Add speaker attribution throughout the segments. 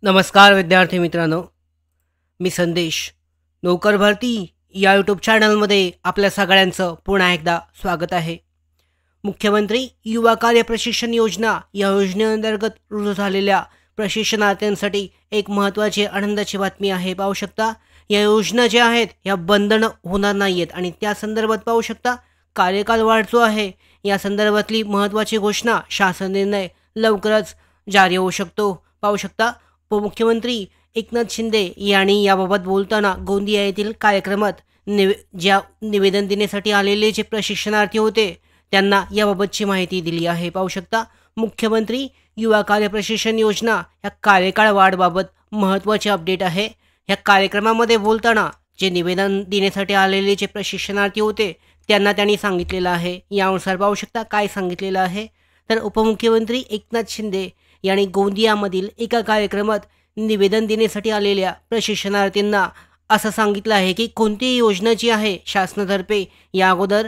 Speaker 1: नमस्कार विद्यार्थी मित्रांनो, मी संदेश. नोकर भरती या यूट्यूब चॅनलमध्ये आपल्या सगळ्यांचं पुन्हा एकदा स्वागत आहे. मुख्यमंत्री युवा कार्य प्रशिक्षण योजना या योजनेअंतर्गत रुजू झालेल्या प्रशिक्षणार्थ्यांसाठी एक महत्त्वाची आनंदाची बातमी आहे. पाहू शकता, या योजना ज्या आहेत या बंधन होणार नाही आहेत आणि त्या संदर्भात पाहू शकता कार्यकाल वाढ जो आहे या संदर्भातली महत्त्वाची घोषणा, शासन निर्णय लवकरच जारी होऊ शकतो. पाहू शकता, उपमुख्यमंत्री एकनाथ शिंदे यांनी याबाबत बोलताना गोंदिया येथील कार्यक्रमात निवेदन देण्यासाठी आलेले जे प्रशिक्षणार्थी होते त्यांना याबाबतची माहिती दिली आहे. पाहू शकता, मुख्यमंत्री युवा कार्य प्रशिक्षण योजना या कार्यकाळ वाढबाबत महत्त्वाचे अपडेट आहे. या कार्यक्रमामध्ये बोलताना जे निवेदन देण्यासाठी आलेले जे प्रशिक्षणार्थी होते त्यांनी सांगितलेलं आहे. यानुसार पाहू शकता काय सांगितलेलं आहे. तर उपमुख्यमंत्री एकनाथ शिंदे यांनी गोंदियामधील एका कार्यक्रमात निवेदन देण्यासाठी आलेल्या प्रशिक्षणार्थींना असं सांगितलं आहे की कोणतीही योजना जी आहे शासनातर्फे या अगोदर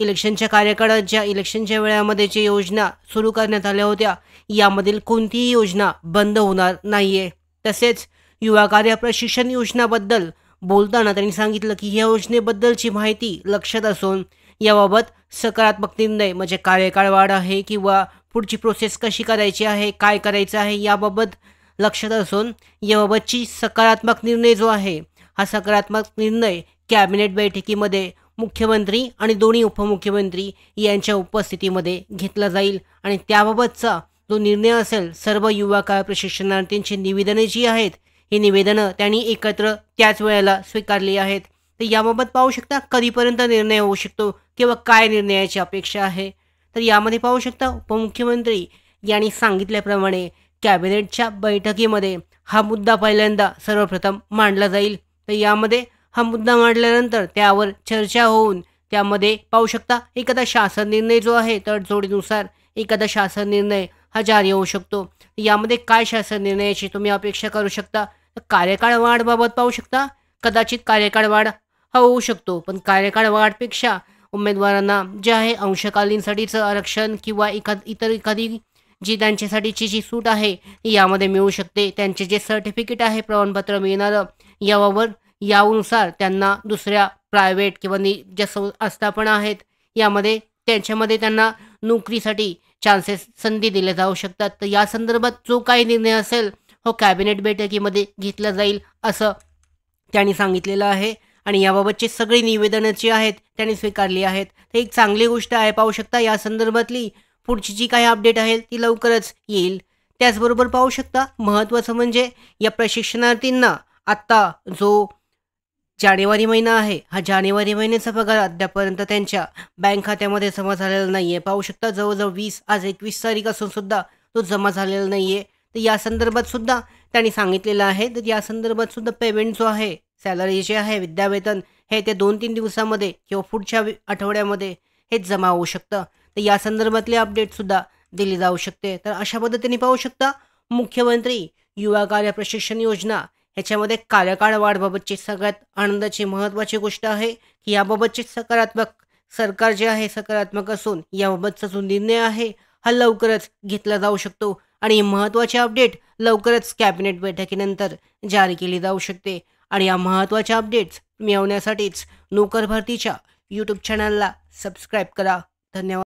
Speaker 1: इलेक्शनच्या कार्यकाळात ज्या इलेक्शनच्या वेळामध्ये जे योजना सुरू करण्यात आल्या होत्या यामधील कोणतीही योजना बंद होणार नाही आहे. तसेच युवा कार्य प्रशिक्षण योजनाबद्दल बोलताना त्यांनी सांगितलं की या योजनेबद्दलची माहिती लक्षात असून याबाबत सकारात्मक निर्णय म्हणजे कार्यकाळ वाढ आहे किंवा पुढची प्रोसेस कशी करायची आहे, काय करायचं आहे याबाबत लक्षात असून याबाबतची सकारात्मक निर्णय जो आहे हा सकारात्मक निर्णय कॅबिनेट बैठकीमध्ये मुख्यमंत्री आणि दोन्ही उपमुख्यमंत्री यांच्या उपस्थितीमध्ये घेतला जाईल आणि त्याबाबतचा जो निर्णय असेल सर्व युवा कार्य प्रशिक्षणार्थींची निवेदने जी आहेत ही निवेदनं त्यांनी एकत्र त्याच वेळेला स्वीकारली आहेत. तर याबाबत पाहू शकता कधीपर्यंत निर्णय होऊ शकतो किंवा काय निर्णयाची अपेक्षा आहे. तर यामध्ये पाहू शकता उपमुख्यमंत्री यांनी सांगितल्याप्रमाणे कॅबिनेटच्या बैठकीमध्ये हा मुद्दा पहिल्यांदा सर्वप्रथम मांडला जाईल. तर यामध्ये हा मुद्दा मांडल्यानंतर त्यावर चर्चा होऊन त्यामध्ये पाहू शकता एखादा शासन निर्णय जो आहे तडजोडीनुसार एखादा शासन निर्णय हा जारी होऊ शकतो. यामध्ये काय शासन निर्णयाची तुम्ही अपेक्षा करू शकता. तर कार्यकाळ वाढबाबत पाहू शकता कदाचित कार्यकाळ वाढ हा होऊ शकतो, पण कार्यकाळ वाढपेक्षा उमेदवारांना जे आहे अंशकालीनसाठीचं आरक्षण किंवा इतर एखादी जी त्यांच्यासाठीची जी सूट आहे यामध्ये मिळू शकते. त्यांचे जे सर्टिफिकेट आहे प्रमाणपत्र मिळणारं यानुसार त्यांना दुसऱ्या प्रायव्हेट किंवा ज्या आस्थापना आहेत यामध्ये त्यांच्यामध्ये त्यांना नोकरीसाठी संधी दिल्या जाऊ शकतात. तर या संदर्भात जो काही निर्णय असेल हो कॅबिनेट बैठकीमध्ये घेतला जाईल असं त्यांनी सांगितलेलं आहे आणि याबाबतची सगळी निवेदनं जी आहेत त्यांनी स्वीकारली आहेत. तर एक चांगली गोष्ट आहे. पाहू शकता या संदर्भातली पुढची जी काही अपडेट आहे ती लवकरच येईल. त्याचबरोबर पाहू शकता महत्त्वाचं म्हणजे या प्रशिक्षणार्थींना आत्ता जो जानेवारी महिना आहे हा जानेवारी महिन्याचा पगार अद्यापर्यंत त्यांच्या बँक खात्यामध्ये जमा झालेला नाही आहे. पाहू शकता जवळजवळ 20 आज 21 तारीख असून सुद्धा तो जमा झालेला नाही आहे. तर या संदर्भात सुद्धा त्यांनी सांगितलेलं आहे. तर या संदर्भात सुद्धा पेमेंट जो आहे सॅलरी जे आहे विद्यावेतन हे ते 2-3 दिवसामध्ये किंवा पुढच्या आठवड्यामध्ये हेच जमा होऊ शकतं. तर या संदर्भातली अपडेटसुद्धा दिली जाऊ शकते. तर अशा पद्धतीने पाहू शकता मुख्यमंत्री युवा कार्य प्रशिक्षण योजना ह्याच्यामध्ये कार्यकाळ वाढबाबतची सगळ्यात आनंदाची महत्त्वाची गोष्ट आहे की याबाबतची सकारात्मक सरकार जे आहे सकारात्मक असून याबाबतचा जो निर्णय आहे हा लवकरच घेतला जाऊ शकतो आणि ही महत्त्वाची अपडेट लवकरच कॅबिनेट बैठकीनंतर जारी केली जाऊ शकते. आणि या महत्त्वाच्या अपडेट्स मिळवण्यासाठीच नोकर भरतीच्या यूट्यूब चॅनलला सबस्क्राईब करा. धन्यवाद.